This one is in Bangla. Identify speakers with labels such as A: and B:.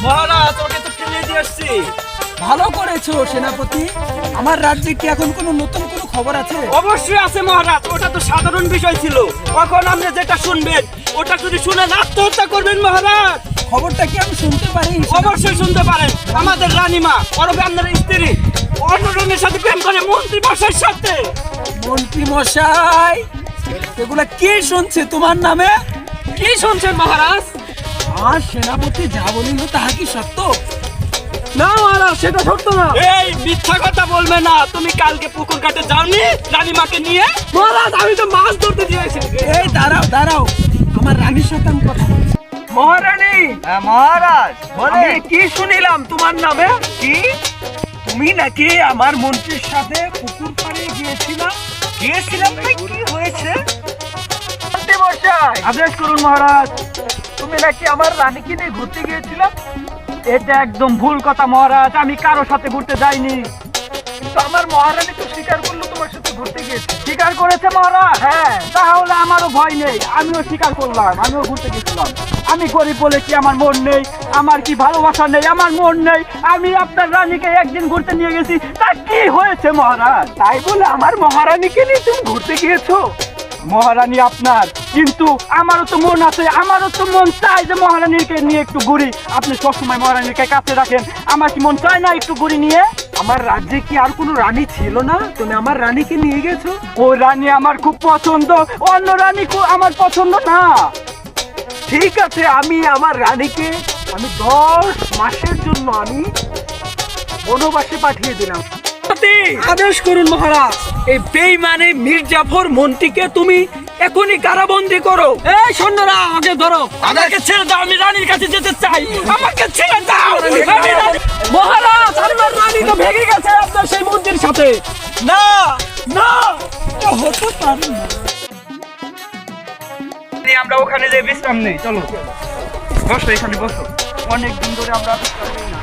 A: মহারাজ ওকে তো ফেলে দিয়ে আসছি।
B: ভালো করেছো সেনাপতি। আমার রাজ্যে কি এখন কোনো নতুন কোনো খবর আছে?
A: অবশ্যই আছে মহারাজ, ওটা তো সাধারণ বিষয় ছিল। এখন আপনি যেটা শুনবেন ওটা যদি শুনেন আত্মহত্যা করবেন মহারাজ।
B: খবরটা কি আমি শুনতে পারি?
A: অবশ্যই শুনতে পারেন। আমাদের রানীমা অরবে আপনার স্ত্রী অন্য রঙের সাথে প্রেম করে মন্ত্রী মশাইয়ের সাথে।
B: মন্ত্রী মশাই, এগুলা কি শুনছে তোমার নামে?
A: কি শুনছেন মহারাজ?
B: আর সেনাপতি যা বলিল তাহা কি সত্য?
A: না মহারাজ, সেটা সত্য না। এই মিথ্যা কথা বলবে না। তুমি কালকে পুকুর ঘাটে যাওনি রানীমাকে নিয়ে? মহারাজ আমি তো মাছ ধরতে দিয়েছি।
B: এই দাঁড়াও দাঁড়াও, আমার রানীর সাথে আমি কথা বলছি।
A: মহারানী।
B: মহারাজ
A: আমি কি শুনিলাম তোমার নামে?
B: কি তুমি নাকি আমার মন্ত্রীর সাথে পুকুর পাড়ে গিয়েছিলাম?
A: গিয়েছিলাম না, কি হয়েছে? মন্ত্রী মশাই আদেশ করুন মহারাজ। তুমি নাকি আমার রানীকে নিয়ে ঘুরতে গিয়েছিলাম? এটা একদম ভুল কথা মহারাজ, আমি কারোর সাথে ঘুরতে যাইনি। কিন্তু আমার মহারানী তো স্বীকার করলো তোমার সাথে ঘুরতে গিয়েছে। স্বীকার করেছে মহারাজ? হ্যাঁ, তাহলে আমারও ভয় নেই, আমিও স্বীকার করলাম, আমিও ঘুরতে গেছিলাম। আমি গরিব বলে কি আমার মন নেই? আমার কি ভালোবাসা নেই? আমার মন নেই। আমি আপনার রানীকে একদিন ঘুরতে নিয়ে গেছি, তা কি হয়েছে মহারাজ? তাই বলে আমার মহারানীকে নিয়ে তুমি ঘুরতে গিয়েছো? মহারানী আপনার, কিন্তু আমারও তো মন আছে, আমারও তো মন চাই যে মহারানীকে নিয়ে একটু ঘুরি। আপনি সবসময় মহারানীকে কাছে রাখেন, আমার কি মন চায় না একটু ঘুরি নিয়ে?
B: আমার রাজ্যে কি আর কোনো রানী ছিল না? তুমি আমার রানীকে নিয়ে গেছো?
A: ওই রানী আমার খুব পছন্দ, অন্য রানী আমার পছন্দ না।
B: ঠিক আছে, আমি আমার রানীকে 10 মাসের জন্য আমি বনবাসে পাঠিয়ে দিলাম।
A: আদেশ করুন মহারাজ। এই বেঈমান এই মির্জাফর মন্ত্রীকে তুমি এখনই কারাবন্দী করো। এই সৈন্যরা আমাকে ধরো, আমাকে ছেড়ে দাও, আমি রানীর কাছে যেতে চাই, আমাকে ছেড়ে দাও। মহারাজ আমার রানী তো ভেগে গেছে আপনার সেই মন্ত্রীর সাথে। না না,
B: এটা হতে পারে না।
A: আমরা ওখানে যে বিশ্রাম নেই, চলো বসো, এখানে বসো। অনেক দিন ধরে আমরা বিশ্রাম নেই না।